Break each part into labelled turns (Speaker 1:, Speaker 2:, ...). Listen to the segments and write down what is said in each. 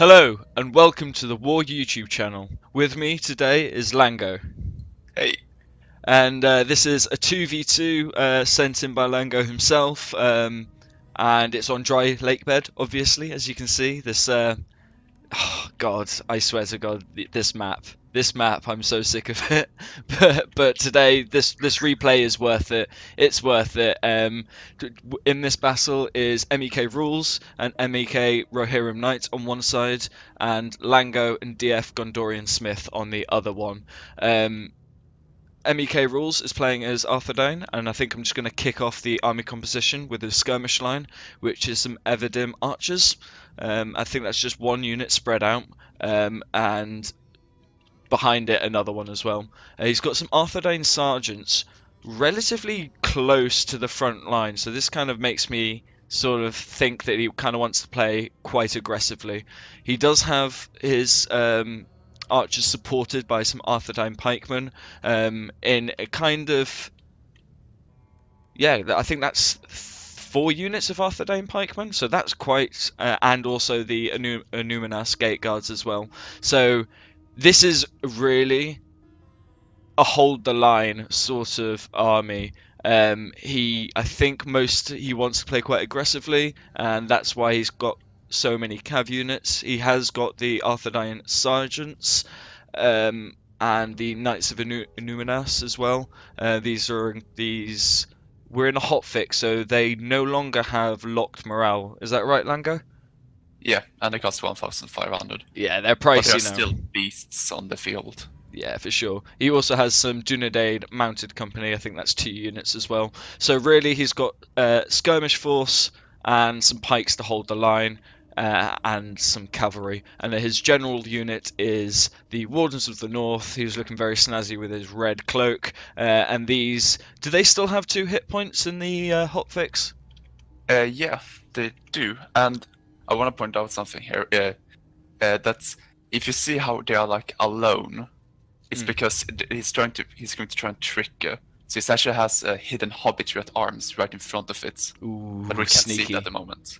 Speaker 1: Hello and welcome to the War YouTube channel. With me today is Langoh.
Speaker 2: Hey.
Speaker 1: And this is a 2v2 sent in by Langoh himself. And it's on dry lake bed, obviously, as you can see. This, oh God, I swear to God, this map. This map, I'm so sick of it. But today, this replay is worth it. It's worth it. In this battle is MEK Rules and MEK Rohirrim Knight on one side, and Langoh and DF Gondorian Smith on the other one. MEK Rules is playing as Arthur Dane, and I think I'm just going to kick off the army composition with a skirmish line, which is some Evadim archers. I think that's just one unit spread out, and behind it another one as well. He's got some Arthur Dane sergeants relatively close to the front line, so this kind of makes me sort of think that he kind of wants to play quite aggressively. He does have his archers supported by some Arthur Dane pikemen in a kind of, yeah, I think that's 4 units of Arthur Dane pikemen, so that's quite, and also the Numinas gate guards as well. So this is really a hold the line sort of army. I think he wants to play quite aggressively, and that's why he's got so many cav units. He has got the Arthur Dane sergeants, and the Knights of Numinas as well. We're in a hotfix, so they no longer have locked morale. Is that right, Langoh?
Speaker 2: Yeah, and they cost 1,500.
Speaker 1: Yeah, they're
Speaker 2: But there
Speaker 1: pricey
Speaker 2: are
Speaker 1: now.
Speaker 2: still beasts on the field.
Speaker 1: Yeah, for sure. He also has some Dunedain mounted company. I think that's 2 units as well. So really, he's got skirmish force and some pikes to hold the line, and some cavalry. And then his general unit is the Wardens of the North. He's looking very snazzy with his red cloak. And these, do they still have 2 hit points in the hotfix?
Speaker 2: Yeah, they do. And I want to point out something here. That's if you see how they are like alone, it's because he's going to try and trick you. So he actually has a hidden hobbit at arms right in front of it.
Speaker 1: Ooh,
Speaker 2: but we can't see
Speaker 1: sneaky.
Speaker 2: it at the moment.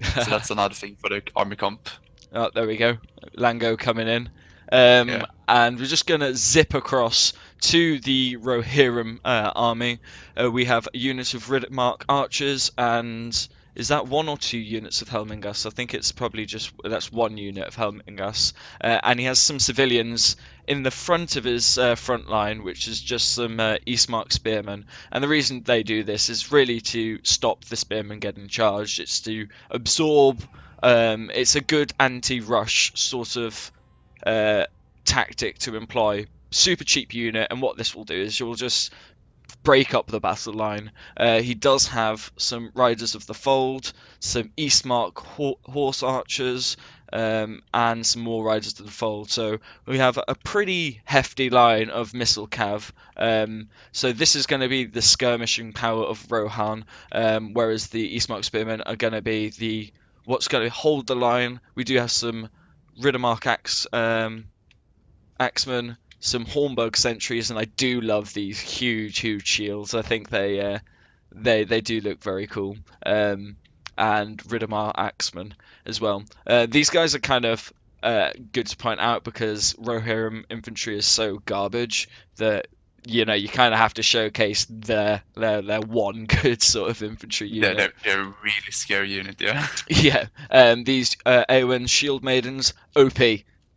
Speaker 2: So that's another thing for the army comp.
Speaker 1: Oh, there we go. Langoh coming in.
Speaker 2: Yeah.
Speaker 1: And we're just going to zip across to the Rohirrim army. We have a unit of Ridmark archers, and is that 1 or 2 units of Helmingas? I think it's probably that's 1 unit of Helmingas. And he has some civilians in the front of his front line, which is just some Eastmark spearmen. And the reason they do this is really to stop the spearmen getting charged. It's to absorb. It's a good anti-rush sort of tactic to employ. Super cheap unit, and what this will do is you'll just break up the battle line. He does have some Riders of the Fold, some Eastmark horse archers, and some more Riders of the Fold. So we have a pretty hefty line of missile cav. So this is going to be the skirmishing power of Rohan, whereas the Eastmark spearmen are going to be what's going to hold the line. We do have some Riddermark axemen, some Hornburg sentries, and I do love these huge shields. I think they do look very cool. And Riddermark axemen as well. These guys are kind of good to point out because Rohirrim infantry is so garbage that you kind of have to showcase their one good sort of infantry unit.
Speaker 2: Yeah, they're a really scary unit, yeah.
Speaker 1: Yeah, these Eowyn shield maidens, OP,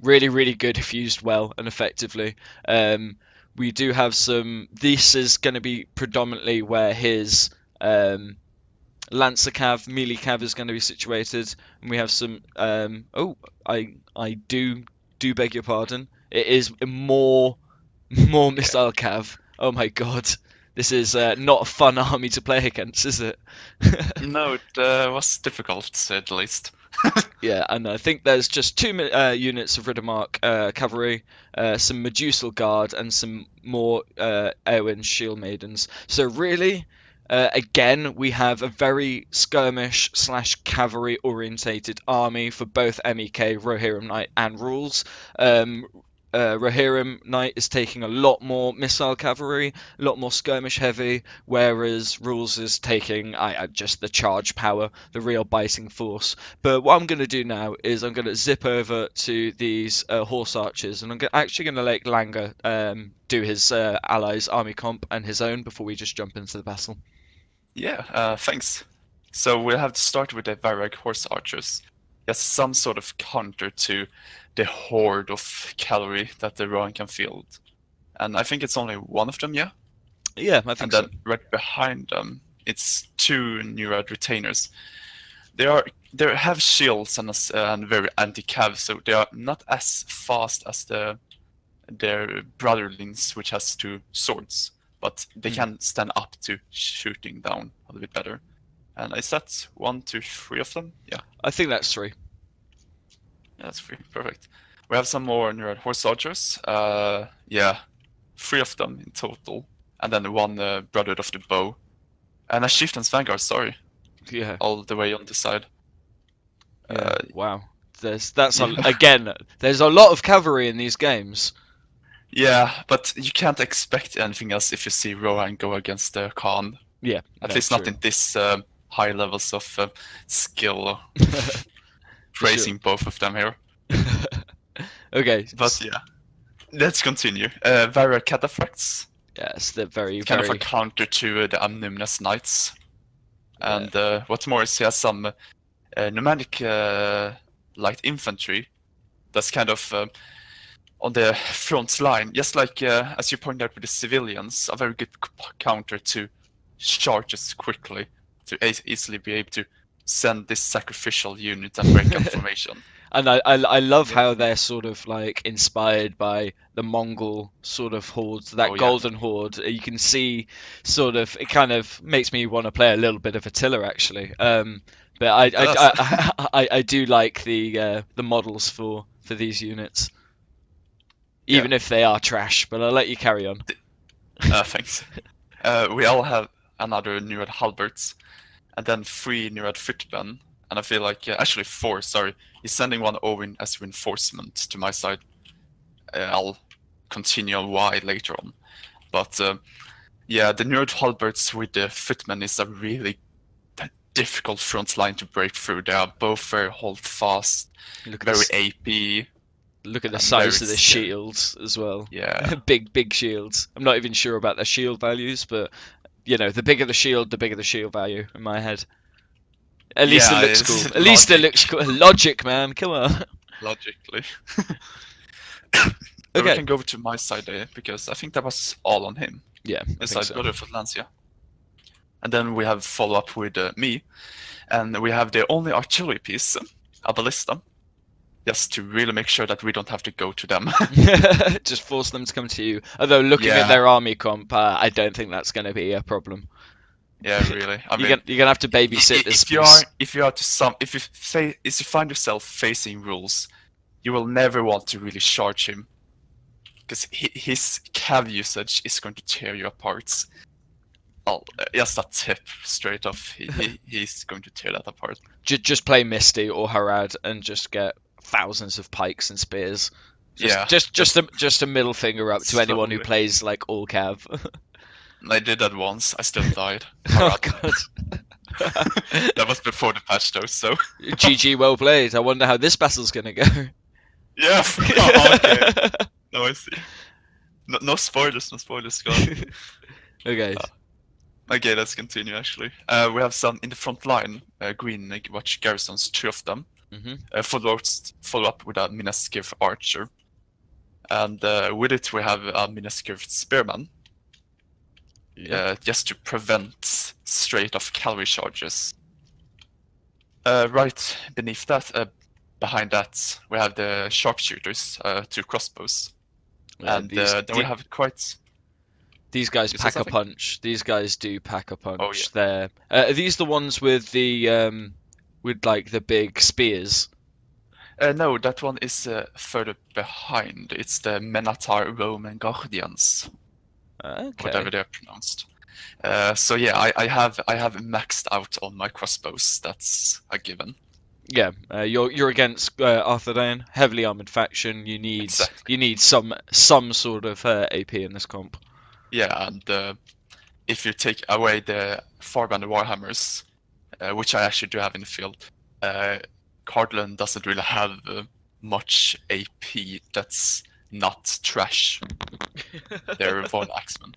Speaker 1: really good if used well and effectively. We do have some. This is going to be predominantly where his Lancer cav, melee cav is going to be situated, and we have some. I do beg your pardon. It is more missile cav. Oh my god. This is not a fun army to play against, is it?
Speaker 2: No, it was difficult, to say the least.
Speaker 1: Yeah, and I think there's just 2 units of Riddermark cavalry, some Medusal Guard, and some more Eowyn Shield Maidens. So really, again, we have a very skirmish / cavalry orientated army for both MEK, Rohirrim Knight, and Rules. Rohirrim Knight is taking a lot more missile cavalry, a lot more skirmish heavy, whereas Rules is taking just the charge power, the real biting force. But what I'm going to do now is I'm going to zip over to these horse archers, and I'm actually going to let Langoh do his allies' army comp and his own before we just jump into the battle.
Speaker 2: Yeah, thanks. So we'll have to start with the Varag horse archers. Yes, some sort of counter to the horde of cavalry that the Rohan can field. And I think it's only one of them, yeah?
Speaker 1: Yeah, I think
Speaker 2: and
Speaker 1: so.
Speaker 2: then right behind them, it's 2 Nurad retainers. They have shields and very anti-cav, so they are not as fast as their brotherlings, which has 2 swords, but they can stand up to shooting down a little bit better. And is that 1, 2, 3 of them? Yeah.
Speaker 1: I think that's 3.
Speaker 2: Yeah, that's 3. Perfect. We have some more Nurad horse soldiers. Yeah, 3 of them in total, and then 1 Brotherhood of the Bow, and a Chieftain's Vanguard. Sorry.
Speaker 1: Yeah.
Speaker 2: All the way on the side.
Speaker 1: Yeah. Wow. Again. There's a lot of cavalry in these games.
Speaker 2: Yeah, but you can't expect anything else if you see Rohan go against the Khan.
Speaker 1: Yeah.
Speaker 2: At least not in this high levels of skill. Praising both of them here.
Speaker 1: Okay.
Speaker 2: But yeah, let's continue. Varag Cataphracts.
Speaker 1: Yes, they're very
Speaker 2: kind of a counter to the Amnumnes Knights. And what's more is he has some nomadic light infantry that's kind of on the front line, just like as you pointed out with the civilians, a very good counter to charges quickly, to easily be able to send this sacrificial unit and break up formation.
Speaker 1: And I love how they're sort of like inspired by the Mongol sort of hordes, that golden horde. You can see sort of, it kind of makes me want to play a little bit of Attila actually. But I do like the models for these units, even if they are trash. But I'll let you carry on.
Speaker 2: Thanks. We all have another Nurad halberds, and then 3 Nurad footmen. And I feel like, actually 4, sorry. He's sending 1 over as reinforcement to my side. I'll continue on why later on. But yeah, the Nurad halberds with the footmen is a really difficult front line to break through. They are both very hold fast, very AP.
Speaker 1: Look at the size of the shields as well.
Speaker 2: Yeah.
Speaker 1: big shields. I'm not even sure about their shield values, but you know, the bigger the shield value in my head. At least it looks cool. At least it looks cool. Logic, man. Come on.
Speaker 2: Logically. Okay. We can go over to my side there, because I think that was all on him.
Speaker 1: Yeah.
Speaker 2: Yes, I got it for Lancia. And then we have follow-up with me. And we have the only artillery piece, a ballista. Just to really make sure that we don't have to go to them.
Speaker 1: Just force them to come to you. Although looking at their army comp, I don't think that's going to be a problem.
Speaker 2: Yeah, really. I mean,
Speaker 1: you're gonna have to babysit this.
Speaker 2: If you find yourself facing Rules, you will never want to really charge him, because his cav usage is going to tear you apart. Oh, just a tip straight off. He's going to tear that apart.
Speaker 1: Just play Misty or Harad and just get thousands of pikes and spears. Just a middle finger up to anyone who plays like all cav.
Speaker 2: I did that once. I still died.
Speaker 1: Oh god.
Speaker 2: That was before the patch though, so.
Speaker 1: GG, well played. I wonder how this battle's gonna go.
Speaker 2: Yeah. Oh, okay. No, I see. No spoilers. No spoilers.
Speaker 1: Okay.
Speaker 2: Okay, let's continue. Actually, we have some in the front line. Green Watch garrisons, 2 of them. Follow up with a Minaskiv archer, and with it we have a Minaskiv spearman. Just to prevent straight off cavalry charges. Right beneath that, behind that, we have the sharpshooters, 2 crossbows. And then we have quite...
Speaker 1: These guys pack a punch. These guys do pack a punch.
Speaker 2: Oh, yeah.
Speaker 1: Are these the ones with the with like the big spears?
Speaker 2: No, that one is further behind. It's the Menatar Roman Guardians.
Speaker 1: Okay.
Speaker 2: Whatever they're pronounced. So yeah, I have maxed out on my crossbows. That's a given.
Speaker 1: Yeah, you're against Arthur Dane, heavily armored faction.
Speaker 2: Exactly.
Speaker 1: You need some sort of AP in this comp.
Speaker 2: Yeah, and if you take away the Farband Warhammers, which I actually do have in the field, Cardland doesn't really have much AP that's not trash. They're Von Axemen.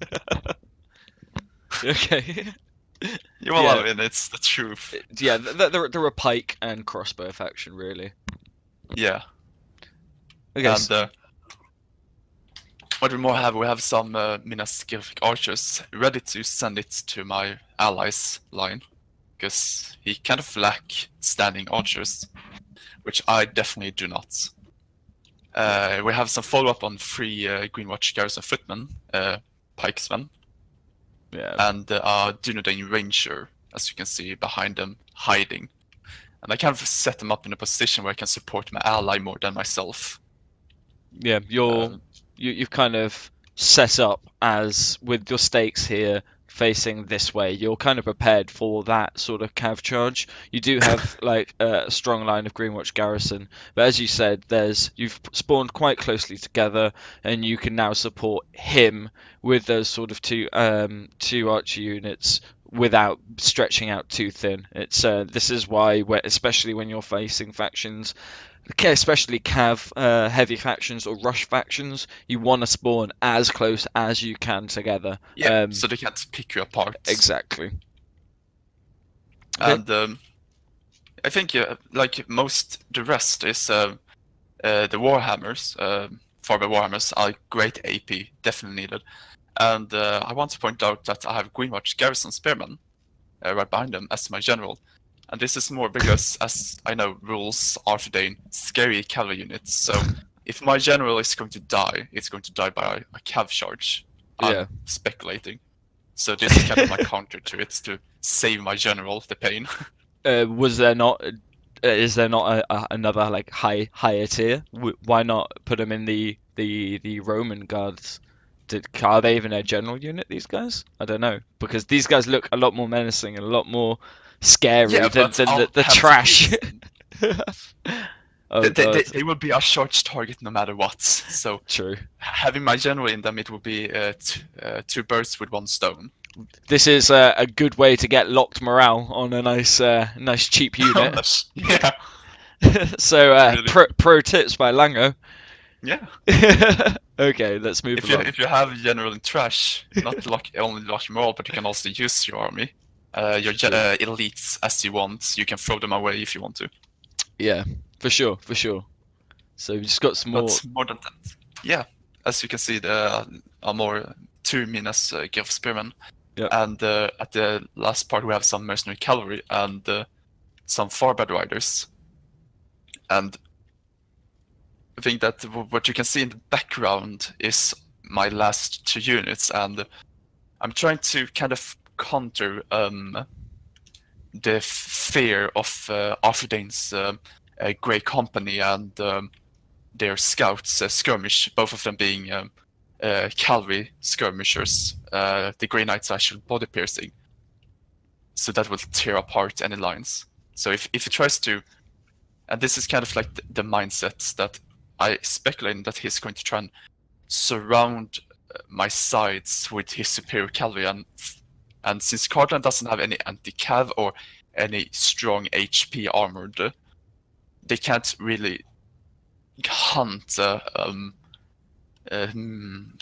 Speaker 1: Okay.
Speaker 2: Well,
Speaker 1: Yeah.
Speaker 2: I mean, it's the truth.
Speaker 1: Yeah, they're a pike and crossbow faction, really.
Speaker 2: Yeah.
Speaker 1: Okay.
Speaker 2: And what we more have, we have some Minas Tirith archers ready to send it to my allies line, because he kind of lack standing archers, which I definitely do not. We have some follow-up on 3 Greenwatch Garrison footmen, pikesmen,
Speaker 1: Yeah.
Speaker 2: and Dunedain Ranger, as you can see behind them, hiding. And I kind of set them up in a position where I can support my ally more than myself.
Speaker 1: Yeah, you've kind of set up as with your stakes here facing this way. You're kind of prepared for that sort of cav charge. You do have like a strong line of Greenwatch Garrison, but as you said, you've spawned quite closely together, and you can now support him with those sort of two archer units without stretching out too thin. This is why, especially when you're facing factions, especially cav heavy factions or rush factions, you want to spawn as close as you can together.
Speaker 2: Yeah, so they can't pick you apart.
Speaker 1: Exactly.
Speaker 2: And I think like the rest is the Warhammers, Farber Warhammers are great AP, definitely needed. And I want to point out that I have Greenwatch Garrison Spearmen right behind them as my general. And this is more because, as I know, rules Arthur Dane, scary cavalry units. So if my general is going to die, it's going to die by a cav charge. I'm speculating. So this is kind of my counter to it, to save my general the pain.
Speaker 1: Was there not? Is there not another like higher tier? Why not put them in the Roman guards? Are they even a general unit? These guys? I don't know, because these guys look a lot more menacing and a lot more scary than the trash.
Speaker 2: They will be a short target no matter what. So
Speaker 1: true.
Speaker 2: Having my general in them, it will be 2 birds with 1 stone.
Speaker 1: This is a good way to get locked morale on a nice cheap unit.
Speaker 2: Yeah.
Speaker 1: So
Speaker 2: really.
Speaker 1: pro tips by Langoh.
Speaker 2: Yeah.
Speaker 1: Okay, let's move along.
Speaker 2: If you have a general in trash, not only lock morale, but you can also use your army, your elites as you want. You can throw them away if you want to.
Speaker 1: Yeah, for sure. So we've just got some more.
Speaker 2: But more than that, yeah. As you can see, there are more 2 Minas Tirith Spearmen.
Speaker 1: Yep.
Speaker 2: And at the last part, we have some mercenary cavalry and some Farbad riders. And I think that what you can see in the background is my last 2 units, and I'm trying to kind of counter the fear of Arthur Dane's Grey Company and their scouts skirmish, both of them being cavalry skirmishers. The Grey Knights are actually body piercing, so that will tear apart any lines. So if he tries to, and this is kind of like the mindset that I speculate that he's going to try and surround my sides with his superior cavalry, and since Cardland doesn't have any anti-cav or any strong HP armored, they can't really hunt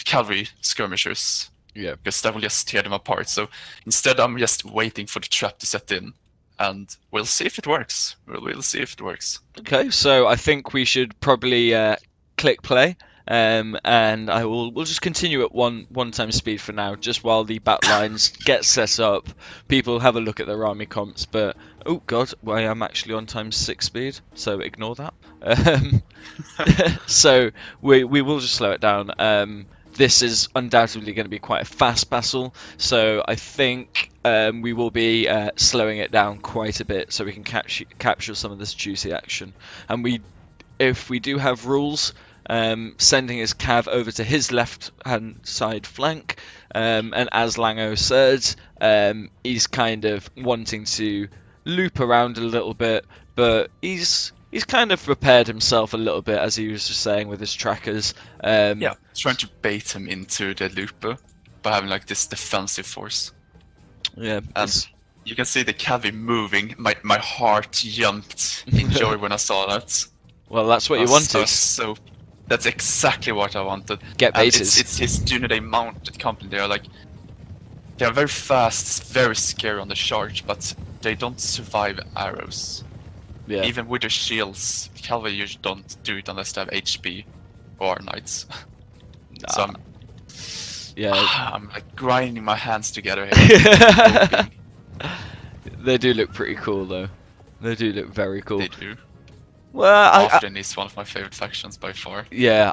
Speaker 2: cavalry skirmishers.
Speaker 1: Yeah.
Speaker 2: Because that will just tear them apart. So instead, I'm just waiting for the trap to set in, and we'll see if it works. We'll see if it works.
Speaker 1: Okay, so I think we should probably click play, and we'll just continue at one time speed for now, just while the battle lines get set up. People have a look at their army comps, but oh god, well, I am actually on ×6 speed, so ignore that. So we will just slow it down. This is undoubtedly going to be quite a fast battle, so I think we will be slowing it down quite a bit so we can capture some of this juicy action. And if we do have rules, sending his cav over to his left-hand side flank, and as Langoh said, he's kind of wanting to loop around a little bit, but he's kind of prepared himself a little bit, as he was just saying, with his trackers.
Speaker 2: Yeah, trying to bait him into the loop by having like this defensive force.
Speaker 1: Yeah,
Speaker 2: and you can see the cavalry moving. My heart jumped in joy when I saw that.
Speaker 1: Well, that's what you wanted.
Speaker 2: So that's exactly what I wanted.
Speaker 1: Get baited.
Speaker 2: It's his they mounted company. They're very fast, very scary on the charge, but they don't survive arrows.
Speaker 1: Yeah.
Speaker 2: Even with their shields, cavalry usually don't do it unless they have HP or knights.
Speaker 1: Nah.
Speaker 2: So I'm like grinding my hands together here.
Speaker 1: They do look pretty cool, though. They do look very cool.
Speaker 2: They do.
Speaker 1: Well,
Speaker 2: Arthur is one of my favorite factions by far.
Speaker 1: Yeah,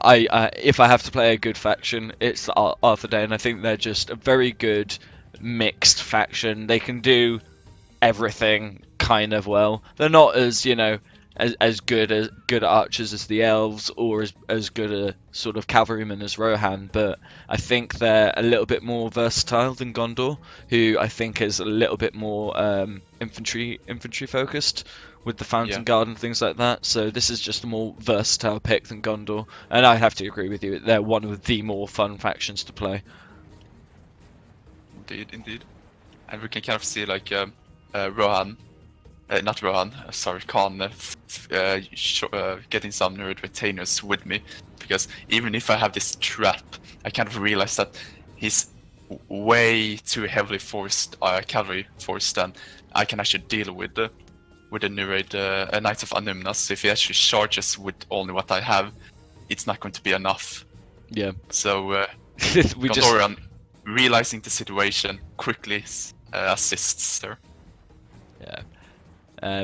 Speaker 1: if I have to play a good faction, it's Arthur Dane. I think they're just a very good mixed faction. They can do everything kind of well. They're not as as good at archers as the elves, or as good a sort of cavalrymen as Rohan, but I think they're a little bit more versatile than Gondor, who I think is a little bit more infantry focused with the Fountain Guard and things like that. So this is just a more versatile pick than Gondor, and I have to agree with you. They're one of the more fun factions to play.
Speaker 2: Indeed. And we can kind of see like Rohan. Not Rohan, sorry, Khan, getting some nerd retainers with me, because even if I have this trap, I kind of realize that he's way too heavily forced cavalry force than I can actually deal with the Nurade Knights of Anumnas. If he actually charges with only what I have, it's not going to be enough.
Speaker 1: Yeah.
Speaker 2: So Gondorian, realizing the situation, quickly assists there.
Speaker 1: Yeah.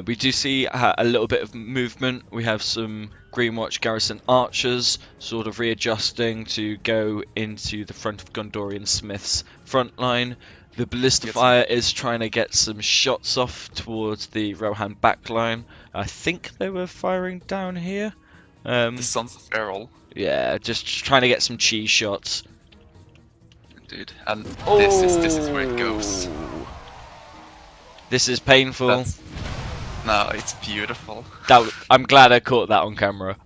Speaker 1: We do see a little bit of movement. We have some Greenwatch Garrison archers sort of readjusting to go into the front of Gondorian Smith's front line. The ballista fire is trying to get some shots off towards the Rohan backline. I think they were firing down here.
Speaker 2: The Sons of Errol.
Speaker 1: Yeah, just trying to get some cheese shots.
Speaker 2: Indeed. And this is where it goes.
Speaker 1: This is painful.
Speaker 2: No, it's beautiful.
Speaker 1: I'm glad I caught that on camera.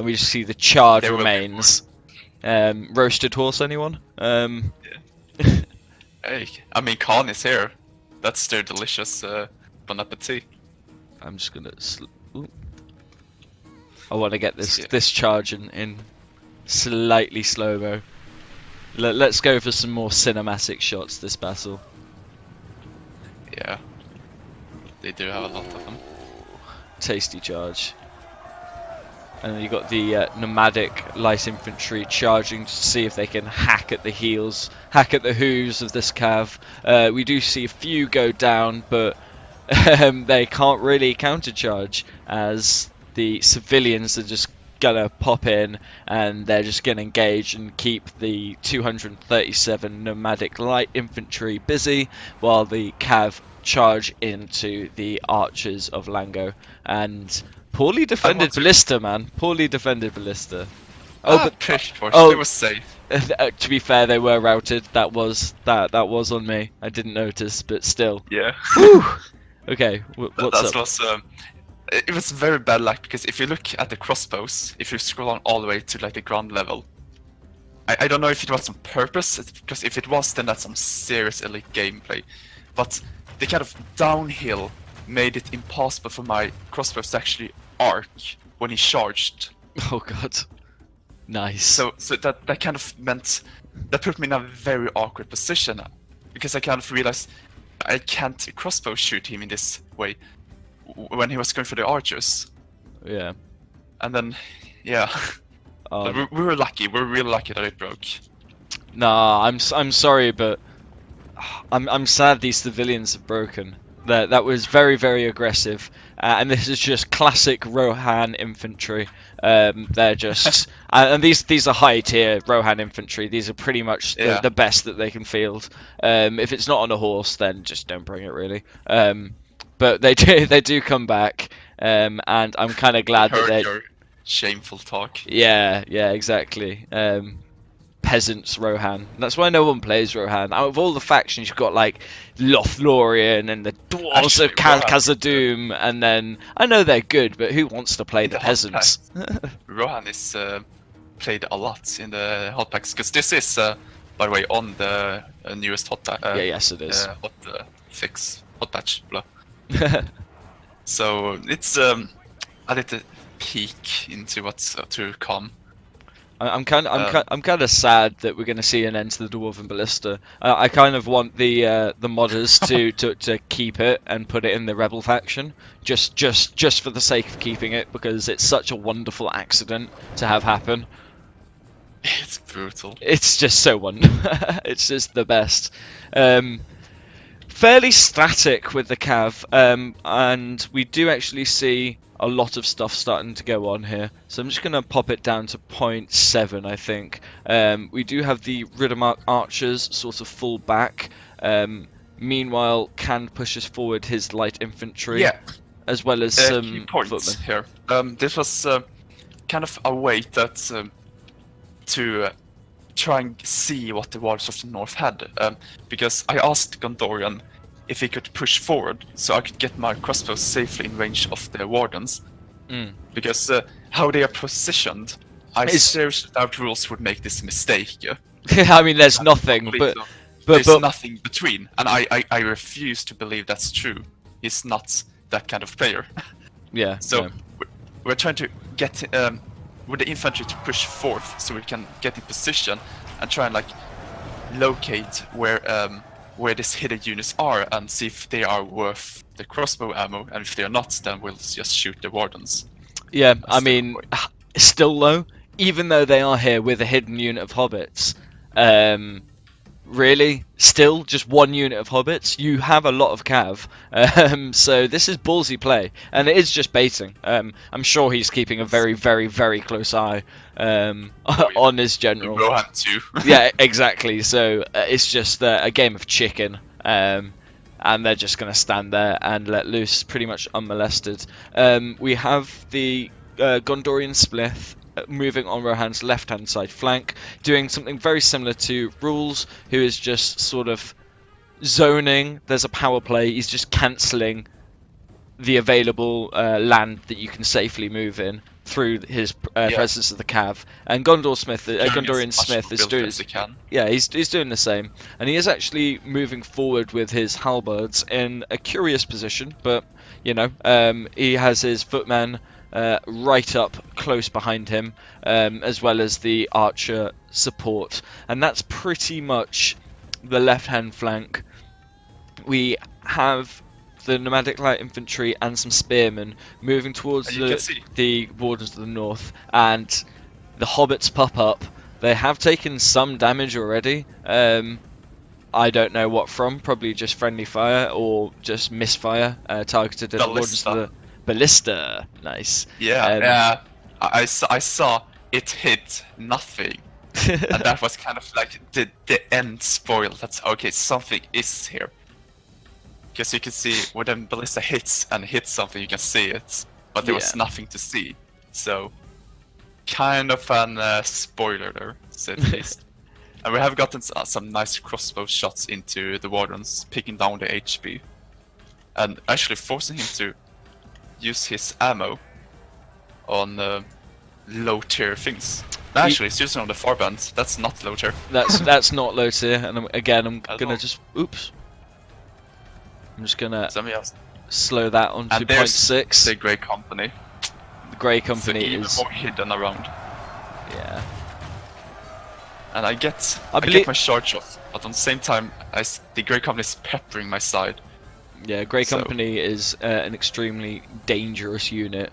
Speaker 1: We just see the charred remains. Roasted horse, anyone?
Speaker 2: Yeah. Hey, I mean, Khan is here. That's their delicious bon appetit.
Speaker 1: I'm just gonna. I want to get this charge in slightly slow-mo. Let's go for some more cinematic shots this battle.
Speaker 2: Yeah. They do have a lot of them.
Speaker 1: Tasty charge. And then you got the nomadic light infantry charging to see if they can hack at the heels, hack at the hooves of this cav. We do see a few go down, but they can't really countercharge, as the civilians are just gonna pop in and they're just gonna engage and keep the 237 nomadic light infantry busy, while the cav charge into the archers of Langoh. And poorly defended ballista, man. Poorly defended ballista.
Speaker 2: They were safe.
Speaker 1: To be fair, they were routed. That was on me. I didn't notice, but still.
Speaker 2: Yeah.
Speaker 1: Okay, what's up?
Speaker 2: It was very bad luck, because if you look at the crossbows, if you scroll on all the way to like the ground level, I don't know if it was on purpose, because if it was, then that's some serious elite gameplay. But the kind of downhill made it impossible for my crossbows to actually arc when he charged.
Speaker 1: Oh god. Nice.
Speaker 2: So that kind of meant, that put me in a very awkward position, because I kind of realized I can't crossbow shoot him in this way when he was going for the archers.
Speaker 1: Yeah.
Speaker 2: And then, yeah. We were lucky. We were really lucky that it broke.
Speaker 1: Nah, I'm sorry, but I'm sad these civilians have broken. That was very, very aggressive, and this is just classic Rohan infantry. They're just and these are high tier Rohan infantry. These are pretty much the best that they can field. If it's not on a horse, then just don't bring it, really. But they do come back, and I'm kind of glad that they.
Speaker 2: Your shameful talk.
Speaker 1: Yeah, exactly. peasants Rohan. That's why no one plays Rohan. Out of all the factions, you've got like Lothlorien and the dwarves of Khazad-dûm, and then I know they're good, but who wants to play the peasants?
Speaker 2: Rohan is played a lot in the hot packs, because this is, by the way, on the newest hot pack.
Speaker 1: Yes, it is.
Speaker 2: Hot patch, blah. So it's a little peek into what's to come.
Speaker 1: I'm kind of sad that we're going to see an end to the Dwarven Ballista. I kind of want the modders to keep it and put it in the Rebel faction, just for the sake of keeping it, because it's such a wonderful accident to have happen.
Speaker 2: It's brutal.
Speaker 1: It's just so wonderful. It's just the best. Fairly static with the cav, and we do actually see a lot of stuff starting to go on here. So I'm just going to pop it down to 0.7, I think. We do have the Riddermark archers sort of full back. Meanwhile, can pushes forward his light infantry, as well as some
Speaker 2: points
Speaker 1: footmen.
Speaker 2: Here. This was kind of a way that to try and see what the Warriors of the North had, because I asked Gondorian if he could push forward so I could get my crossbows safely in range of the Wardens. Because how they are positioned, I seriously doubt Rules would make this mistake.
Speaker 1: I mean, there's nothing, but
Speaker 2: there's nothing between, and I refuse to believe that's true. He's not that kind of player.
Speaker 1: Yeah.
Speaker 2: So we're trying to get with the infantry to push forth so we can get in position and try and like locate where these hidden units are and see if they are worth the crossbow ammo, and if they are not, then we'll just shoot the Wardens.
Speaker 1: Yeah, I mean, still though, even though they are here with a hidden unit of hobbits, really, still just one unit of hobbits, you have a lot of cav, so this is ballsy play, and it is just baiting. I'm sure he's keeping a very, very, very close eye on his general.
Speaker 2: Rohan too.
Speaker 1: Yeah, exactly, so it's just a game of chicken, and they're just going to stand there and let loose pretty much unmolested. We have the Gondorian Splith moving on Rohan's left-hand side flank, doing something very similar to Rules, who is just sort of zoning. There's a power play. He's just cancelling the available land that you can safely move in through his presence of the cav. And Gondorian Smith is doing. Yeah, he's doing the same, and he is actually moving forward with his halberds in a curious position, but you know, he has his footmen right up close behind him, as well as the archer support, and that's pretty much the left-hand flank. We have the nomadic light infantry and some spearmen moving towards the Wardens to the north, and the hobbits pop up. They have taken some damage already. I don't know what from, probably just friendly fire or just misfire targeted at the Wardens to the Ballista. Nice.
Speaker 2: Yeah, I saw it hit nothing. And that was kind of like the end spoil. That's okay, something is here. Because you can see when the Ballista hits something, you can see it. But there was nothing to see. So, kind of an spoiler there, to say the least. And we have gotten some nice crossbow shots into the Wardens, picking down the HP. And actually forcing him to use his ammo on low tier things. Actually, it's using on the farband. That's not low tier.
Speaker 1: That's not low tier. And I'm gonna just I'm just gonna slow that on to 0.6.
Speaker 2: The Grey Company.
Speaker 1: The Grey Company
Speaker 2: even
Speaker 1: is
Speaker 2: more hidden around.
Speaker 1: Yeah.
Speaker 2: And I get my charge off, but at the same time, the Grey Company is peppering my side.
Speaker 1: Yeah, Grey Company is an extremely dangerous unit.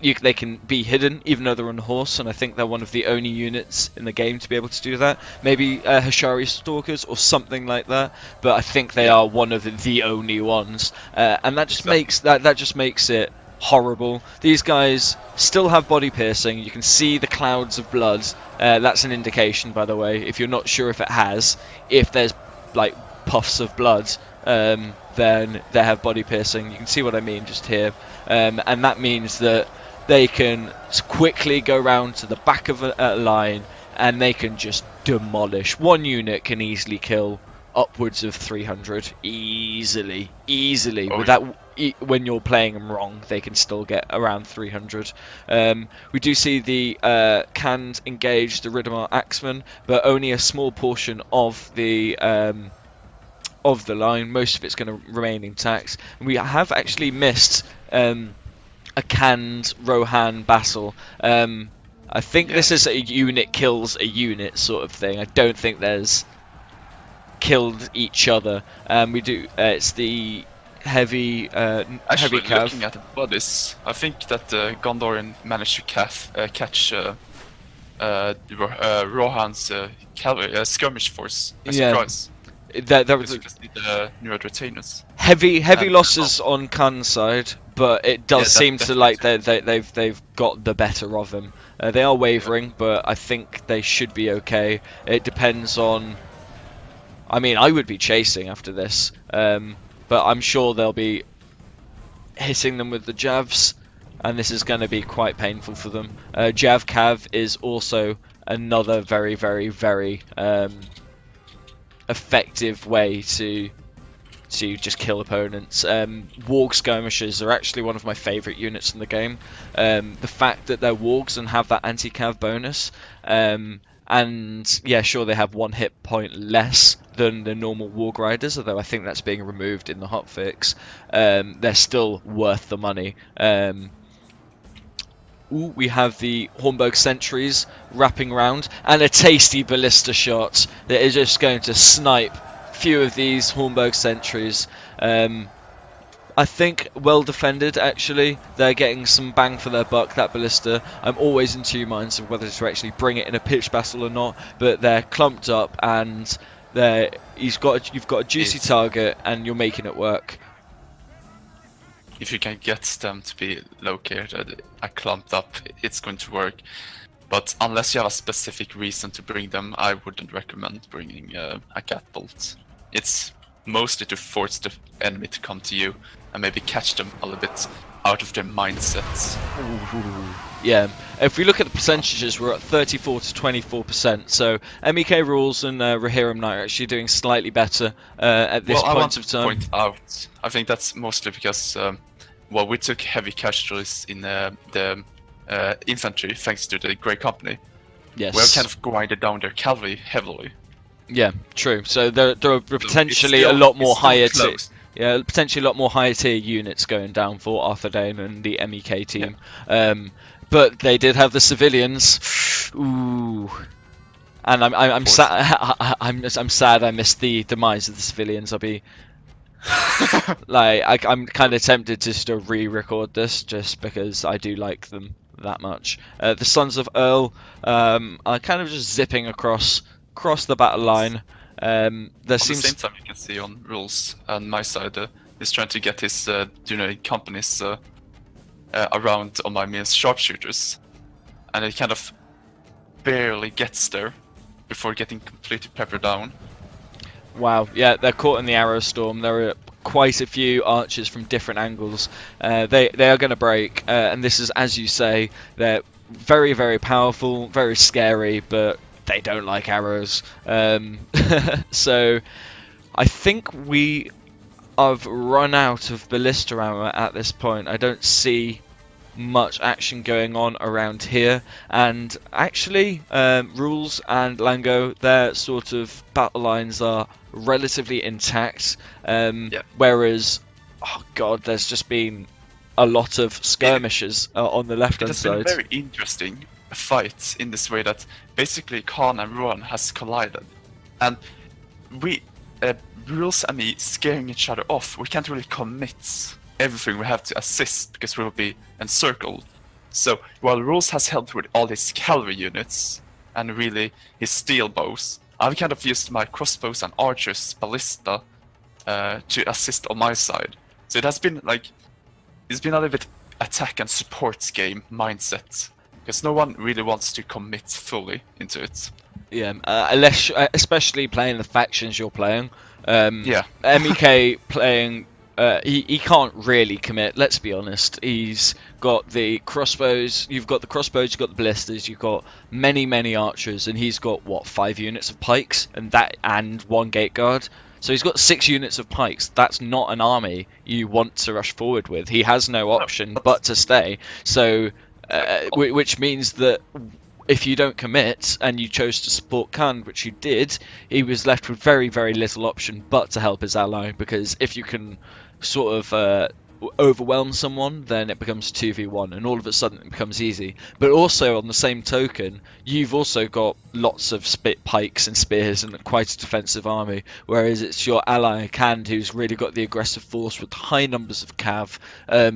Speaker 1: They can be hidden even though they're on a horse, and I think they're one of the only units in the game to be able to do that. Maybe Hashari Stalkers or something like that, but I think they are one of the only ones. And that just makes it horrible. These guys still have body piercing. You can see the clouds of blood. That's an indication, by the way, if you're not sure if it has. If there's like puffs of blood, then they have body piercing. You can see what I mean just here, and that means that they can quickly go round to the back of a line and they can just demolish. One unit can easily kill upwards of 300 easily. When you're playing them wrong, they can still get around 300. We do see the canned engage the Riddermar Axemen, but only a small portion of the line. Most of it's going to remain intact. And we have actually missed a canned Rohan Vassal. I think this is a unit kills a unit sort of thing. I don't think there's killed each other. We do. It's the heavy
Speaker 2: Actually,
Speaker 1: heavy cav.
Speaker 2: looking at the bodies, I think that Gondorian managed to catch Rohan's cavalry skirmish force by surprise.
Speaker 1: There was
Speaker 2: the Nuad retainers.
Speaker 1: heavy losses on Khan's side, but it does seem to like they've got the better of him. They are wavering, but I think they should be okay. It depends on. I mean, I would be chasing after this, but I'm sure they'll be hitting them with the javs, and this is going to be quite painful for them. Jav Cav is also another very, very, very effective way to just kill opponents. Warg skirmishers are actually one of my favourite units in the game. The fact that they're wargs and have that anti-cav bonus, and yeah, sure, they have 1 hit point less than the normal warg riders, although I think that's being removed in the hotfix. They're still worth the money. We have the Hornburg sentries wrapping round, and a tasty ballista shot that is just going to snipe a few of these Hornburg sentries. I think well defended, actually. They're getting some bang for their buck, that ballista. I'm always in 2 minds of whether to actually bring it in a pitch battle or not, but they're clumped up, and you've got a juicy target, and you're making it work.
Speaker 2: If you can get them to be located, clumped up, it's going to work. But unless you have a specific reason to bring them, I wouldn't recommend bringing a catapult. It's mostly to force the enemy to come to you and maybe catch them a little bit out of their mindsets.
Speaker 1: Yeah, if we look at the percentages, we're at 34 to 24%. So MEK Rules and Rohirrim Knight are actually doing slightly better at this point of time.
Speaker 2: I want to point out, I think that's mostly because we took heavy casualties in the infantry thanks to the Grey Company.
Speaker 1: Yes.
Speaker 2: We have kind of grinded down their cavalry heavily.
Speaker 1: Yeah, true. So there are potentially a lot more higher tier. Yeah, potentially a lot more higher tier units going down for Arthur Dane and the MEK team. Yeah. But they did have the civilians. Ooh. And I'm sad. I'm sad I missed the demise of the civilians. I'll be like, I'm kind of tempted to still re-record this just because I do like them that much. The Sons of Earl are kind of just zipping across the battle line.
Speaker 2: At the same time, you can see on Rules on my side, he's trying to get his companies around on my means sharpshooters, and it kind of barely gets there before getting completely peppered down.
Speaker 1: Wow, yeah, they're caught in the arrow storm. There are quite a few archers from different angles. They are going to break, and this is, as you say, they're very, very powerful, very scary, but they don't like arrows. So I think we have run out of ballista armor at this point. I don't see much action going on around here, and actually Rules and Langoh, their sort of battle lines are relatively intact, whereas oh god, there's just been a lot of skirmishes on the left hand side.
Speaker 2: It's been a very interesting fight in this way that basically Khan and Rohan has collided, and we Rules and me scaring each other off. We can't really commit everything we have to assist because we will be encircled. So while Rules has helped with all his cavalry units and really his steel bows, I've kind of used my crossbows and archers ballista to assist on my side. So it has been like, it's been a little bit attack and support game mindset, because no one really wants to commit fully into it.
Speaker 1: Yeah, especially playing the factions you're playing. MEK playing he can't really commit. Let's be honest. He's got the crossbows. You've got the crossbows. You've got the ballistas. You've got many archers, and he's got what 5 units of pikes and 1 gate guard. So he's got 6 units of pikes. That's not an army you want to rush forward with. He has no option but to stay. So, which means that if you don't commit and you chose to support Khan, which you did, he was left with very little option but to help his ally. Because if you can sort of overwhelm someone, then it becomes 2v1, and all of a sudden it becomes easy. But also, on the same token, you've also got lots of pikes and spears and quite a defensive army, whereas it's your ally Kand who's really got the aggressive force with high numbers of cav.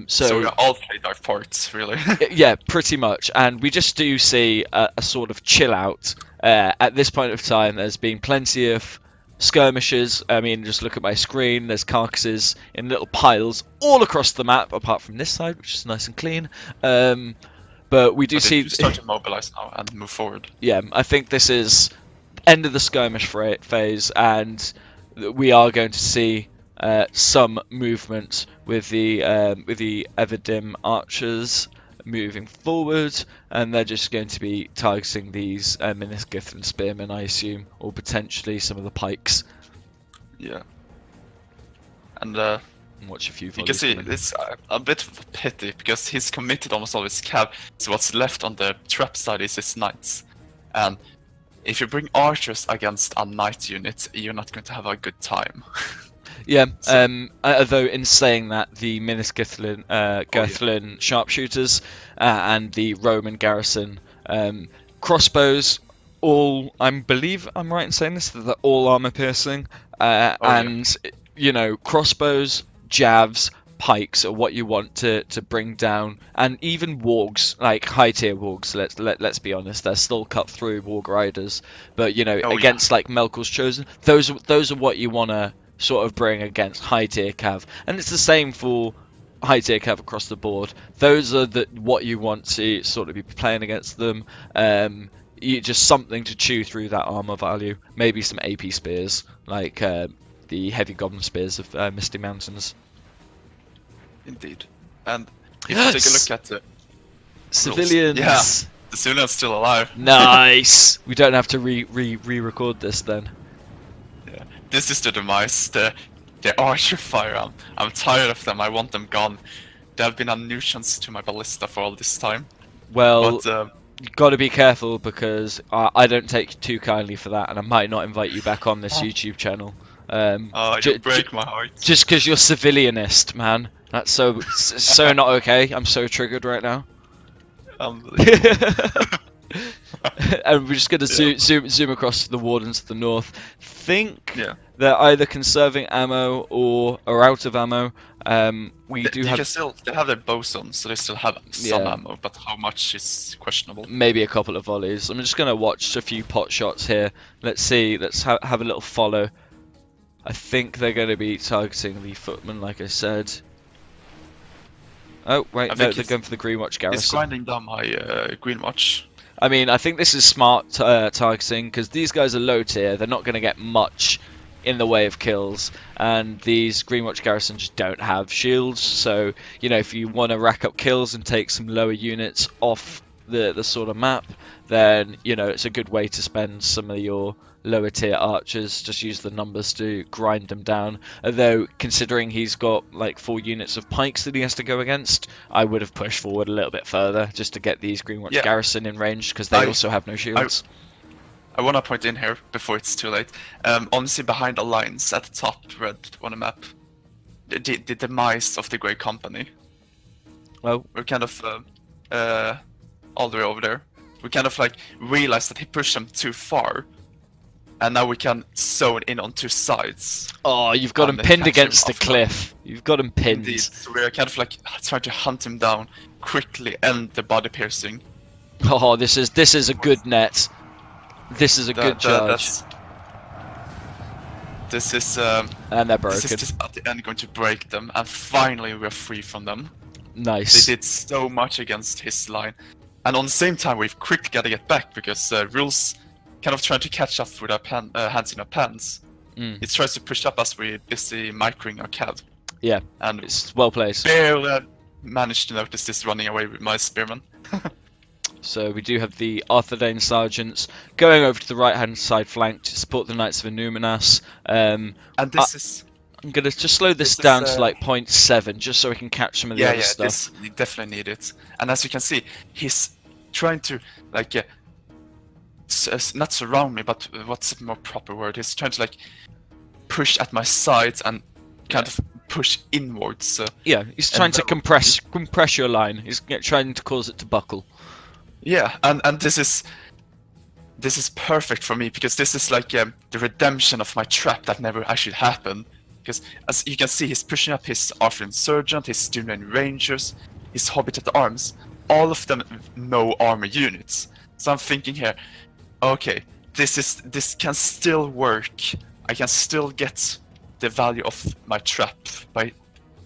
Speaker 2: So we all played our parts, really.
Speaker 1: Yeah, pretty much. And we just do see a sort of chill out at this point of time. There's been plenty of skirmishes. I mean, just look at my screen. There's carcasses in little piles all across the map, apart from this side, which is nice and clean. But we do see.
Speaker 2: Start to mobilize now and move forward.
Speaker 1: Yeah, I think this is end of the skirmish phase, and we are going to see some movement with the Evadim archers moving forward, and they're just going to be targeting these Miniscithlan spearmen, I assume, or potentially some of the pikes.
Speaker 2: Yeah. And
Speaker 1: watch a few.
Speaker 2: You can see it's a bit of a pity because he's committed almost all his cav. So what's left on the trap side is his knights, and if you bring archers against a knight unit, you're not going to have a good time.
Speaker 1: Yeah, although in saying that, the Miniscithlan sharpshooters and the Roman garrison crossbows, all, I believe I'm right in saying this, that they're all armor piercing, and you know, crossbows, javs, pikes are what you want to bring down, and even wargs, like high tier wargs. Let's be honest, they're still cut through warg riders, but you know, against like Melkor's Chosen, those are what you want to sort of bring against high tier cav, and it's the same for high tier cav across the board. Those are what you want to sort of be playing against them. Just something to chew through that armor value. Maybe some AP spears, like the heavy goblin spears of Misty Mountains.
Speaker 2: Indeed. And if you take a look at the
Speaker 1: civilians,
Speaker 2: yeah, the civilians still alive.
Speaker 1: Nice. We don't have to re-record this then.
Speaker 2: Yeah, this is the demise. The archer fire. I'm tired of them. I want them gone. They have been a nuisance to my ballista for all this time.
Speaker 1: Well,
Speaker 2: but,
Speaker 1: you've got to be careful because I don't take too kindly for that, and I might not invite you back on this YouTube channel.
Speaker 2: You break my heart.
Speaker 1: Just because you're civilianist, man. That's so not okay. I'm so triggered right now. And we're just going to zoom across to the wardens to the north. Think they're either conserving ammo or are out of ammo. They have their bows on, so they still have some ammo, but how much is questionable. Maybe a couple of volleys. I'm just going to watch a few pot shots here. Let's see. Let's have a little follow. I think they're going to be targeting the footmen, like I said. Oh, wait, no, they're going for the Greenwatch garrison.
Speaker 2: It's grinding down my Greenwatch.
Speaker 1: I mean, I think this is smart targeting, because these guys are low tier. They're not going to get much in the way of kills, and these Greenwatch garrisons don't have shields. So, you know, if you want to rack up kills and take some lower units off the sort of map, then, you know, it's a good way to spend some of your lower tier archers. Just use the numbers to grind them down. Although, considering he's got like 4 units of pikes that he has to go against, I would have pushed forward a little bit further just to get these Greenwatch garrison in range, because they also have no shields.
Speaker 2: I want to point in here before it's too late. Honestly, behind the lines at the top, red on the map, the demise of the Grey Company.
Speaker 1: Well,
Speaker 2: we're kind of all the way over there. We kind of like realized that he pushed them too far. And now we can zone in on 2 sides.
Speaker 1: Oh, you've got him pinned against the cliff. You've got him pinned.
Speaker 2: Indeed. So we're kind of like trying to hunt him down quickly, end the body piercing.
Speaker 1: Oh, this is a good net. This is a good charge.
Speaker 2: This is
Speaker 1: and they're broken.
Speaker 2: This is just at the end going to break them, and finally we're free from them.
Speaker 1: Nice.
Speaker 2: They did so much against his line, and on the same time we've quickly got to get back because Rules kind of trying to catch up with our hands in our pants. It tries to push up us. We're busy microing our cav.
Speaker 1: Yeah,
Speaker 2: And
Speaker 1: it's well placed.
Speaker 2: barely managed to notice this running away with my spearman.
Speaker 1: So we do have the Arthedain sergeants going over to the right-hand side flank to support the Knights of Illuminas.
Speaker 2: And this is...
Speaker 1: I'm going to just slow this
Speaker 2: This
Speaker 1: down
Speaker 2: is,
Speaker 1: to like 0.7, just so we can catch some of the
Speaker 2: Yeah,
Speaker 1: other
Speaker 2: yeah,
Speaker 1: stuff.
Speaker 2: this you definitely need it. And as you can see, he's trying to like not surround me, but what's a more proper word? He's trying to like push at my sides and kind of push inwards.
Speaker 1: Yeah, he's trying to
Speaker 2: then-
Speaker 1: compress your line. He's trying to cause it to buckle.
Speaker 2: Yeah, and this is perfect for me because this is like the redemption of my trap that never actually happened. Because as you can see, he's pushing up his Arthurian Sergeant, his Dunrain Rangers, his Hobbit at Arms, all of them no armor units. So I'm thinking here, okay, this can still work. I can still get the value of my trap by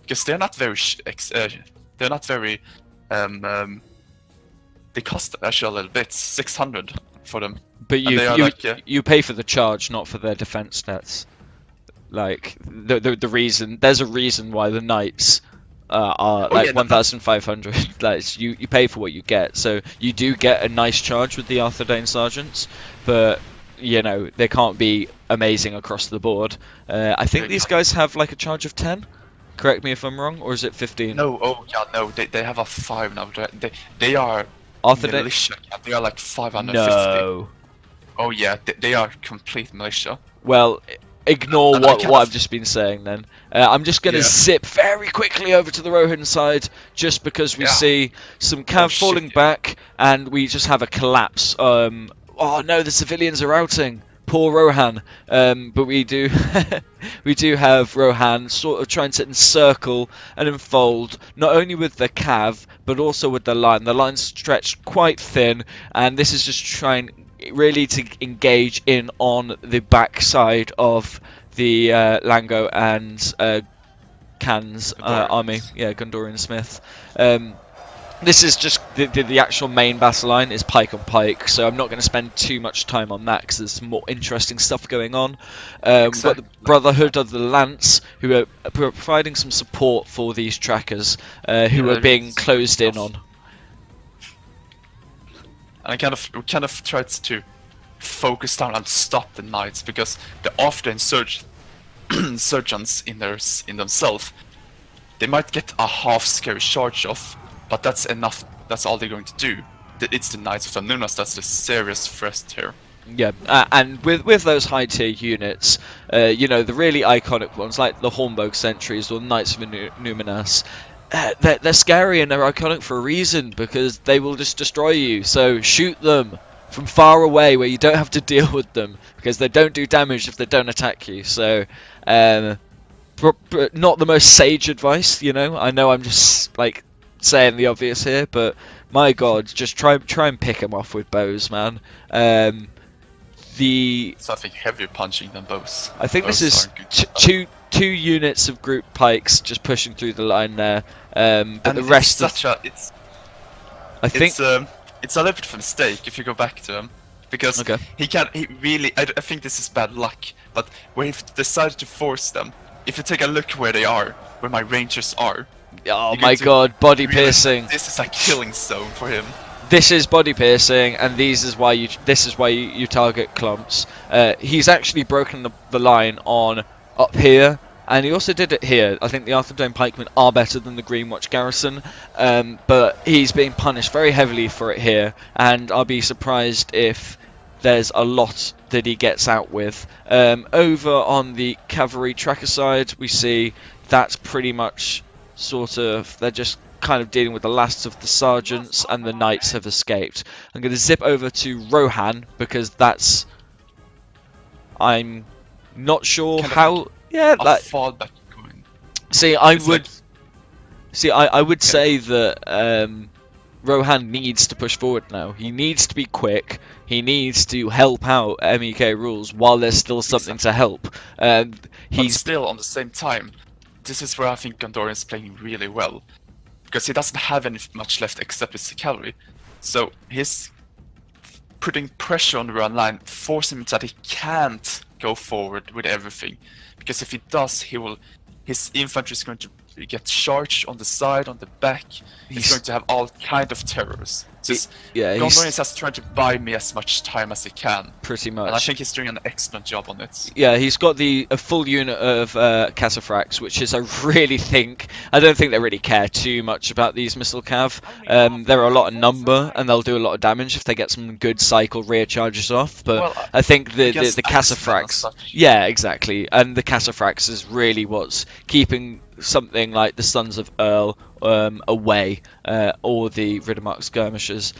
Speaker 2: because they're not very they cost actually a little bit, 600 for them.
Speaker 1: But
Speaker 2: And they are
Speaker 1: you pay for the charge, not for their defense stats. Like the reason, there's a reason why the knights are like 1,500. Like you pay for what you get, so you do get a nice charge with the Arthedain sergeants, but you know they can't be amazing across the board. I think these guys have like a charge of 10. Correct me if I'm wrong, or is it 15?
Speaker 2: No, oh yeah, no, they have a 5 now. They are
Speaker 1: Arthedain.
Speaker 2: militia. They are like 550.
Speaker 1: No.
Speaker 2: Oh yeah, they are complete militia.
Speaker 1: Well, ignore
Speaker 2: And
Speaker 1: what I've just been saying then. I'm just going to zip very quickly over to the Rohan side, just because we see some cav falling back, and we just have a collapse. Oh no, the civilians are routing. Poor Rohan. But we do we do have Rohan sort of trying to encircle and enfold, not only with the cav, but also with the line. The line's stretched quite thin, and this is just trying really to engage in on the backside of the Langoh and Khan's army. Yeah, Gondorian Smith. This is just the actual main battle line is pike on pike, so I'm not going to spend too much time on that because there's some more interesting stuff going on. We've got the Brotherhood of the Lance, who are providing some support for these trackers, who are being closed in on.
Speaker 2: And I kind of tried to focus down and stop the knights because the Arthedain insurgents in themselves, they might get a half scary charge off, but that's enough. That's all they're going to do. It's the Knights of the Nunas that's the serious threat here.
Speaker 1: Yeah, and with those high tier units, you know, the really iconic ones like the Hornburg Sentries or the Knights of Numinas, they're scary and they're iconic for a reason because they will just destroy you. So shoot them from far away where you don't have to deal with them because they don't do damage if they don't attack you. So not the most sage advice, you know. I know I'm just like saying the obvious here, but my god, just try and pick them off with bows, man.
Speaker 2: Something heavier punching than bows.
Speaker 1: I think this is two units of group pikes just pushing through the line there, but and the rest
Speaker 2: it's a little bit of a mistake if you go back to him, because he really I think this is bad luck, but where he decided to force them. If you take a look where they are, where my rangers are.
Speaker 1: Oh my god, body piercing.
Speaker 2: This is a killing zone for him.
Speaker 1: This is body piercing, and this is why you target clumps. He's actually broken the line on up here, and he also did it here. I think the Arthedain pikemen are better than the Greenwatch garrison, but he's being punished very heavily for it here, and I'll be surprised if there's a lot that he gets out with. Over on the cavalry tracker side, we see that's pretty much sort of, they're just kind of dealing with the last of the sergeants, and the knights have escaped. I'm going to zip over to Rohan because that's, I'm not sure how. Yeah, that.
Speaker 2: Fallback going.
Speaker 1: See, I would say that Rohan needs to push forward now. He needs to be quick. He needs to help out MEK Rules while there's still something to help.
Speaker 2: But still, on the same time, this is where I think Gondorian is playing really well, because he doesn't have much left except his cavalry. So he's putting pressure on the Rohan line, forcing him that he can't go forward with everything. Because if he does, he will his infantry is going to get charged on the side, on the back. He's going to have all kind of terrors. Just Gondorian is just trying to buy me as much time as he can.
Speaker 1: Pretty much.
Speaker 2: And I think he's doing an excellent job on it.
Speaker 1: Yeah, he's got a full unit of Cataphracts, which is I don't think they really care too much about these missile cav. They're a lot of number, and they'll do a lot of damage if they get some good cycle rear charges off. But I think the Cataphracts, yeah, exactly, and the Cataphracts is really what's keeping something like the Sons of Earl away, or the Riddermark skirmishers,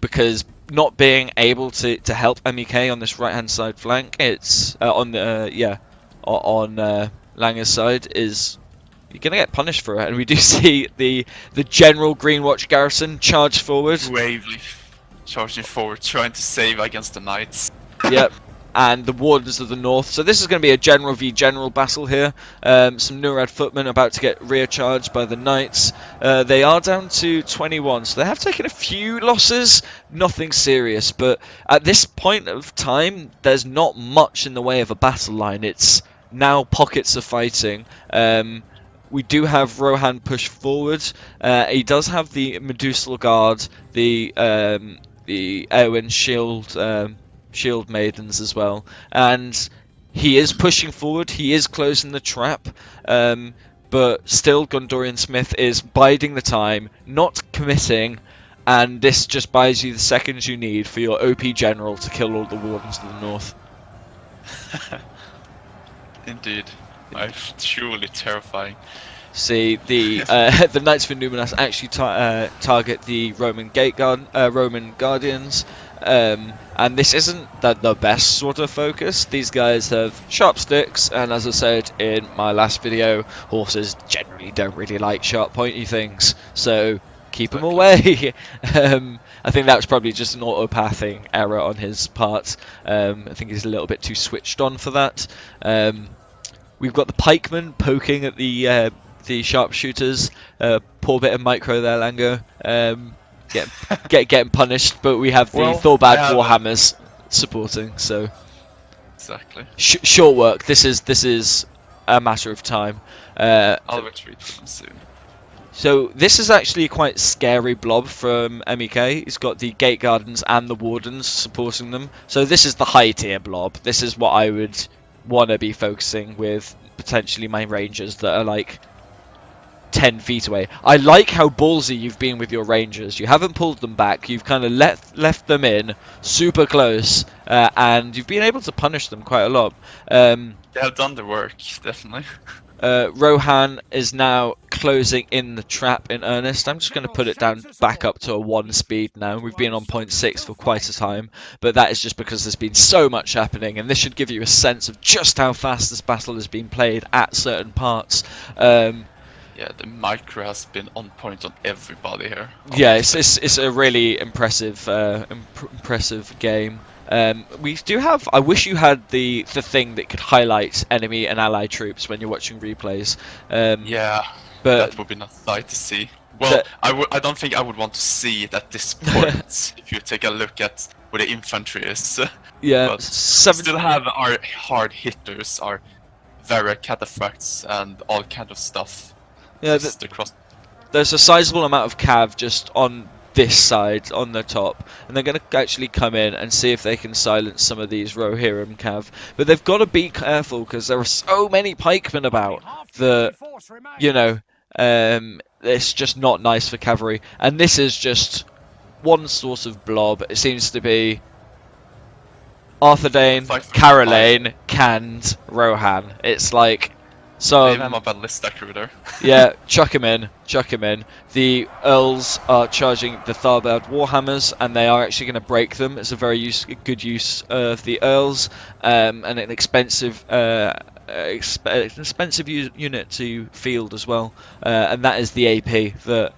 Speaker 1: because not being able to help MEK on this right hand side flank, it's on Langoh's side, is you're gonna get punished for it. And we do see the general Greenwatch garrison charge forward,
Speaker 2: bravely charging forward, trying to save against the knights.
Speaker 1: Yep. And the Wardens of the North. So this is going to be a general v general battle here. Some Nurad footmen about to get rear charged by the Knights. They are down to 21, so they have taken a few losses. Nothing serious, but at this point of time, there's not much in the way of a battle line. It's now pockets of fighting. We do have Rohan push forward. He does have the Medusal Guard, the Eowyn Shield Maidens as well, and he is pushing forward, he is closing the trap, but still Gondorian Smith is biding the time, not committing, and this just buys you the seconds you need for your OP general to kill all the Wardens of the North.
Speaker 2: Indeed. Truly terrifying.
Speaker 1: See, the Knights of Numinas actually target the Roman Roman Guardians, and this isn't the best sort of focus. These guys have sharp sticks, and as I said in my last video, horses generally don't really like sharp pointy things, so keep them away. I think that was probably just an auto-pathing error on his part. I think he's a little bit too switched on for that. We've got the pikemen poking at the sharpshooters. Poor bit of micro there, Langoh. Getting punished, but we have the Thorbad Warhammers supporting. So
Speaker 2: exactly.
Speaker 1: Short work. This is a matter of time.
Speaker 2: I'll retreat from soon.
Speaker 1: So this is actually a quite scary blob from MEK. He's got the Gate Gardens and the Wardens supporting them. So this is the high tier blob. This is what I would want to be focusing with potentially my Rangers that are like 10 feet away. I like how ballsy you've been with your Rangers. You haven't pulled them back. You've kind of left them in super close, and you've been able to punish them quite a lot.
Speaker 2: They have done the work, definitely.
Speaker 1: Rohan is now closing in the trap in earnest. I'm just going to put it down back up to a 1 speed now. We've been on 0.6 for quite a time, but that is just because there's been so much happening, and this should give you a sense of just how fast this battle has been played at certain parts.
Speaker 2: Yeah, the micro has been on point on everybody here.
Speaker 1: Yeah, it's a really impressive impressive game. We do have. I wish you had the thing that could highlight enemy and ally troops when you're watching replays.
Speaker 2: Yeah,
Speaker 1: but
Speaker 2: that would be nice to see. Well, I don't think I would want to see it at this point. If you take a look at where the infantry is.
Speaker 1: Yeah,
Speaker 2: but we still have our hard hitters, our Vera cataphracts, and all kind of stuff.
Speaker 1: Yeah, there's a sizable amount of cav just on this side, on the top, and they're going to actually come in and see if they can silence some of these Rohirrim cav. But they've got to be careful because there are so many pikemen about that, you know, it's just not nice for cavalry. And this is just one sort of blob. It seems to be Arthedain, Caroline, Canned, Rohan. It's like... So
Speaker 2: I'm a ballista crew there.
Speaker 1: Yeah, chuck him in. The Earls are charging the Tharbad Warhammers, and they are actually going to break them. It's a very good use of the Earls, and an expensive unit to field as well. And that is the AP that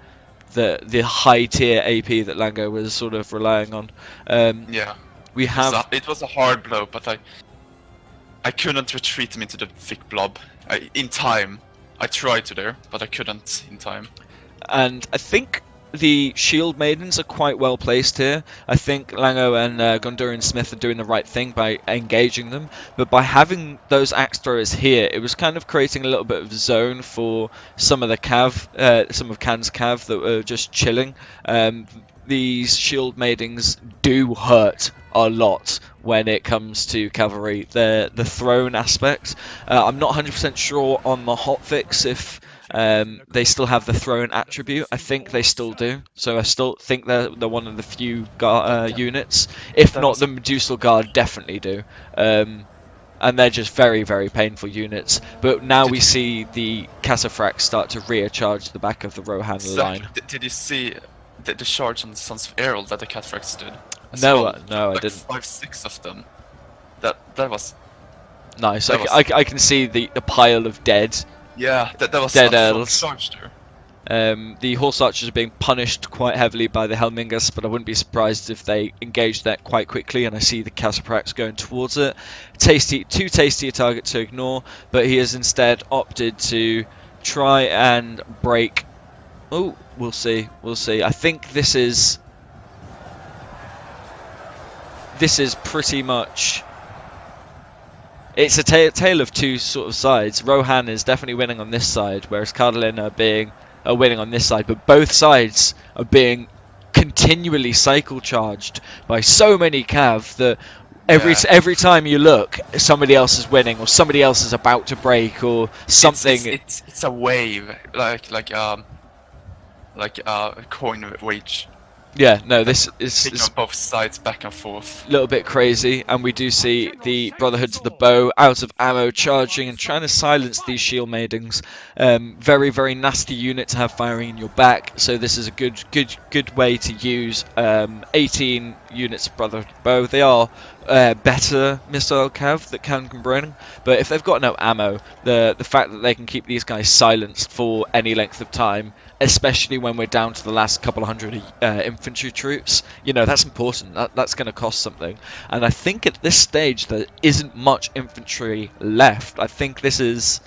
Speaker 1: the high tier AP that Langoh was sort of relying on.
Speaker 2: Yeah,
Speaker 1: we have.
Speaker 2: It was a hard blow, but I couldn't retreat him into the thick blob. In time. I tried to there, but I couldn't in time.
Speaker 1: And I think the shield maidens are quite well placed here. I think Langoh and Gondorian Smith are doing the right thing by engaging them, but by having those axe throwers here, it was kind of creating a little bit of zone for some of the cav, some of Khan's cav that were just chilling. These shield maidens do hurt a lot when it comes to cavalry. The thrown aspect, I'm not 100% sure on the hotfix if they still have the thrown attribute. I think they still do, so I still think they're one of the few units. If not, the Medusa Guard definitely do. And they're just very, very painful units. But now we see the Casafrax start to recharge the back of the Rohan line.
Speaker 2: Did you see the charge on the Sons of Errol that the Casafrax did?
Speaker 1: No,
Speaker 2: well?
Speaker 1: no,
Speaker 2: like
Speaker 1: I didn't.
Speaker 2: 5-6 of them. That was
Speaker 1: nice. I can see the pile of dead.
Speaker 2: Yeah, that was
Speaker 1: dead
Speaker 2: a
Speaker 1: earls.
Speaker 2: charge there.
Speaker 1: The horse archers are being punished quite heavily by the Helmingas, but I wouldn't be surprised if they engage that quite quickly, and I see the Casaprax going towards it. Too tasty a target to ignore, but he has instead opted to try and break. Oh, we'll see. I think this is pretty much. It's a tale of two sort of sides. Rohan is definitely winning on this side, whereas Cardalin are winning on this side. But both sides are being continually cycle charged by so many cav that every time you look, somebody else is winning, or somebody else is about to break, or something.
Speaker 2: It's a wave, like a coin wage.
Speaker 1: Yeah, no, this is
Speaker 2: on both sides, back and forth.
Speaker 1: A little bit crazy, and we do see the Brotherhoods of the Bow out of ammo, charging and trying to silence these shield maidens. Very, very nasty unit to have firing in your back, so this is a good way to use 18 units of Brotherhood of the Bow. They are better missile cav that can bring, but if they've got no ammo, the fact that they can keep these guys silenced for any length of time, especially when we're down to the last couple of hundred infantry troops, that's important. That's going to cost something. And I think at this stage there isn't much infantry left. I think this is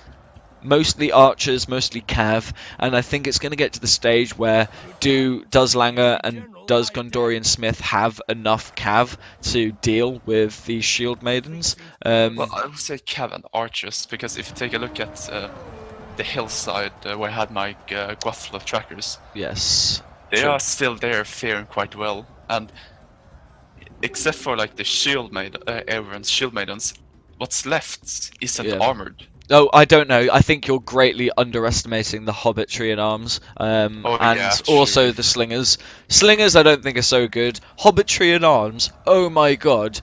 Speaker 1: mostly archers, mostly cav, and I think it's going to get to the stage where does Langoh and does Gondorian Smith have enough cav to deal with these shield maidens?
Speaker 2: Well, I would say cav and archers, because if you take a look at the hillside where I had my Guathla trackers,
Speaker 1: yes,
Speaker 2: they are still there, faring quite well, and except for like the shield everyone's shield maidens, what's left isn't armored.
Speaker 1: Oh, I don't know. I think you're greatly underestimating the hobbitry in arms, and also the slingers. Slingers, I don't think are so good. Hobbitry in arms. Oh my god,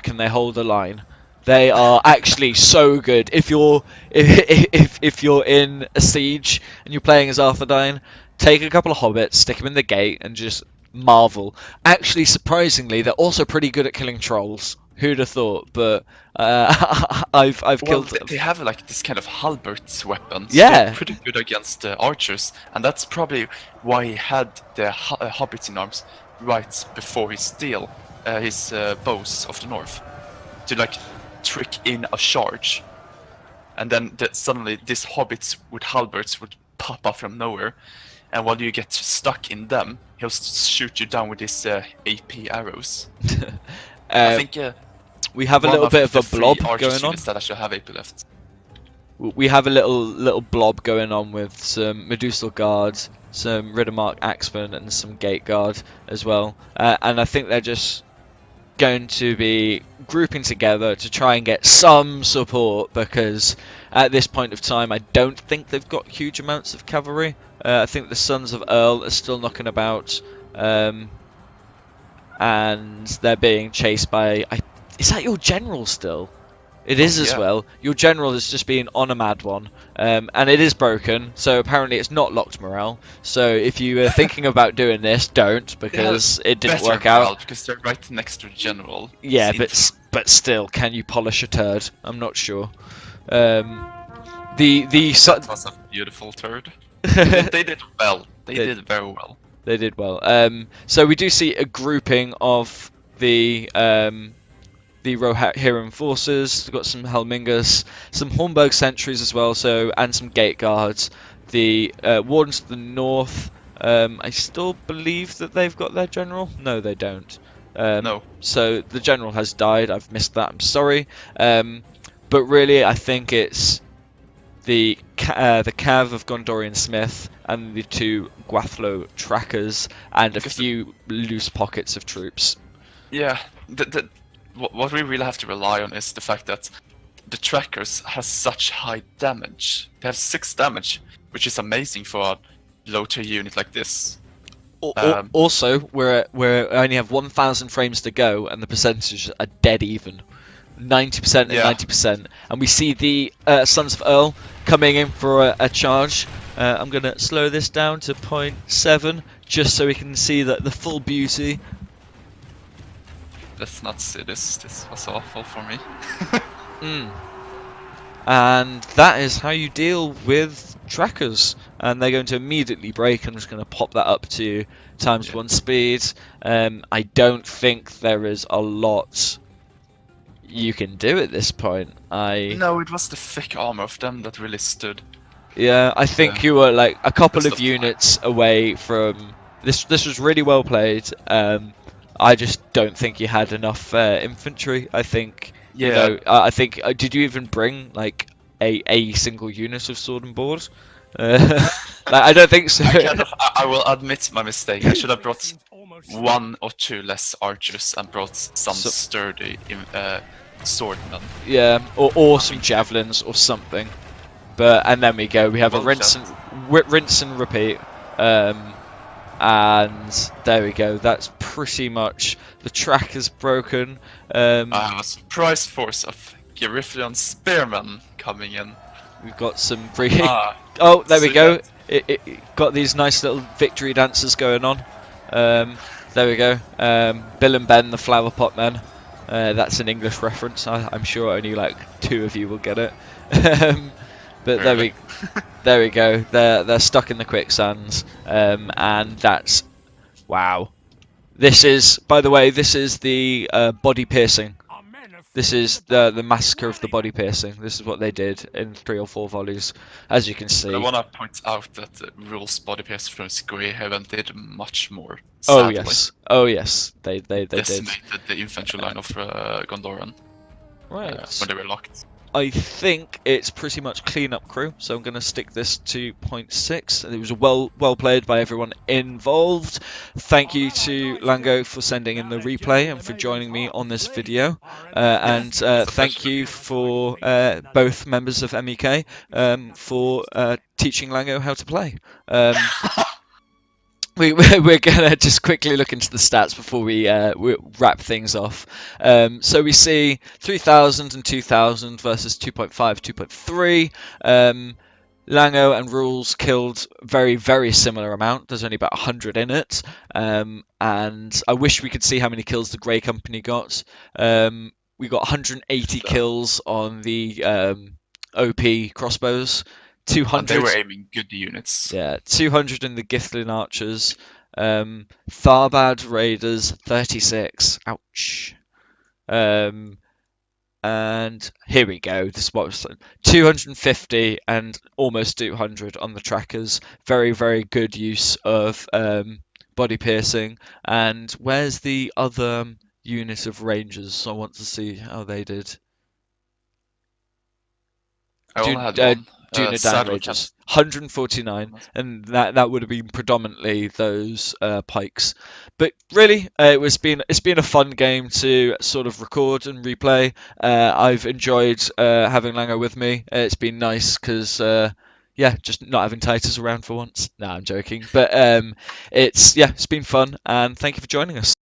Speaker 1: can they hold a line? They are actually so good. If you're in a siege and you're playing as Arthedain, take a couple of hobbits, stick them in the gate, and just marvel. Actually, surprisingly, they're also pretty good at killing trolls. Who'd have thought? But I've killed them.
Speaker 2: They have like this kind of halberds weapons.
Speaker 1: Yeah,
Speaker 2: they're pretty good against archers, and that's probably why he had the hobbits in arms right before his bows of the north, to like trick in a charge, and then suddenly these hobbits with halberds would pop up from nowhere, and while you get stuck in them, he'll shoot you down with his AP arrows. I think
Speaker 1: we have a little bit of a blob going on.
Speaker 2: That actually have AP left.
Speaker 1: We have a little blob going on with some Medusa Guard, some Riddermark Axemen, and some Gate Guard as well. And I think they're just going to be grouping together to try and get some support, because at this point of time I don't think they've got huge amounts of cavalry. I think the Sons of Earl are still knocking about, and they're being chased by... Is that your general still? It is as well. Your general is just being on a mad one, and it is broken, so apparently it's not locked morale. So if you are thinking about doing this, don't, because it didn't work out.
Speaker 2: Because they're right next to the general.
Speaker 1: Yeah, but still, can you polish a turd? I'm not sure. That
Speaker 2: was a beautiful turd. They did well. They did very well.
Speaker 1: They did well. So we do see a grouping of the Rohirrim forces. We've got some Helmingas, some Hornburg sentries as well, and some gate guards. The wardens to the north I still believe that they've got their general. No, they don't.
Speaker 2: No.
Speaker 1: So the general has died. I've missed that. I'm sorry. But really, I think it's the Cav of Gondorian Smith and the 2 Gwathlo trackers and a few loose pockets of troops.
Speaker 2: Yeah, what we really have to rely on is the fact that the trackers has such high damage. They have 6 damage, which is amazing for a low tier unit like this.
Speaker 1: Also, we only have 1,000 frames to go, and the percentages are dead even. 90% and 90%. And we see the Sons of Earl coming in for a charge. I'm going to slow this down to 0.7 just so we can see the full beauty.
Speaker 2: Let's not see this. This was awful for me.
Speaker 1: And that is how you deal with trackers. And they're going to immediately break. I'm just going to pop that up to ×1 speed. I don't think there is a lot you can do at this point.
Speaker 2: No, it was the thick armor of them that really stood.
Speaker 1: Yeah, I think you were like a couple of units away from this. This was really well played. I just don't think you had enough infantry. I think you know. I think did you even bring like a single unit of sword and board? I don't think so.
Speaker 2: I will admit my mistake. I should have brought 1 or 2 less archers and brought some sturdy swordmen.
Speaker 1: Yeah, or some javelins or something. And then we go. We have a rinse and repeat. And there we go. That's pretty much the track is broken.
Speaker 2: I have a surprise force of Gariffian spearmen coming in.
Speaker 1: We've got some free. Oh, there we go. It got these nice little victory dances going on. There we go. Bill and Ben, the flower pot men. That's an English reference. I'm sure only like 2 of you will get it. But there we go. They're stuck in the quicksands, and that's wow. This is, by the way, this is the body piercing. This is the massacre of the body piercing. This is what they did in 3 or 4 volleys, as you can see.
Speaker 2: I want to point out that Rules body piercing from Greyhaven did much more. Sadly.
Speaker 1: Oh yes, they
Speaker 2: decimated the infantry line of Gondoran.
Speaker 1: Right.
Speaker 2: When they were locked.
Speaker 1: I think it's pretty much clean up crew, so I'm going to stick this to 0.6. It was well played by everyone involved. Thank you to Langoh for sending in the replay and for joining me on this video. And thank you for both members of MEK for teaching Langoh how to play. We're going to just quickly look into the stats before we wrap things off. So we see 3,000 and 2,000 versus 2.5, 2.3. Langoh and Rules killed very, very similar amount. There's only about 100 in it. And I wish we could see how many kills the Grey Company got. We got 180 kills on the OP crossbows. 200.
Speaker 2: And they were aiming good units.
Speaker 1: Yeah, 200 in the Githlin archers. Tharbad raiders 36. Ouch. And here we go. This is what was 250 and almost 200 on the trackers. Very, very good use of body piercing. And where's the other unit of rangers? I want to see how they did.
Speaker 2: I only had one.
Speaker 1: Dunedain Rangers, 149, and that would have been predominantly those pikes. But really, it's been a fun game to sort of record and replay. I've enjoyed having Langoh with me. It's been nice because just not having Titus around for once. No, I'm joking, but it's been fun, and thank you for joining us.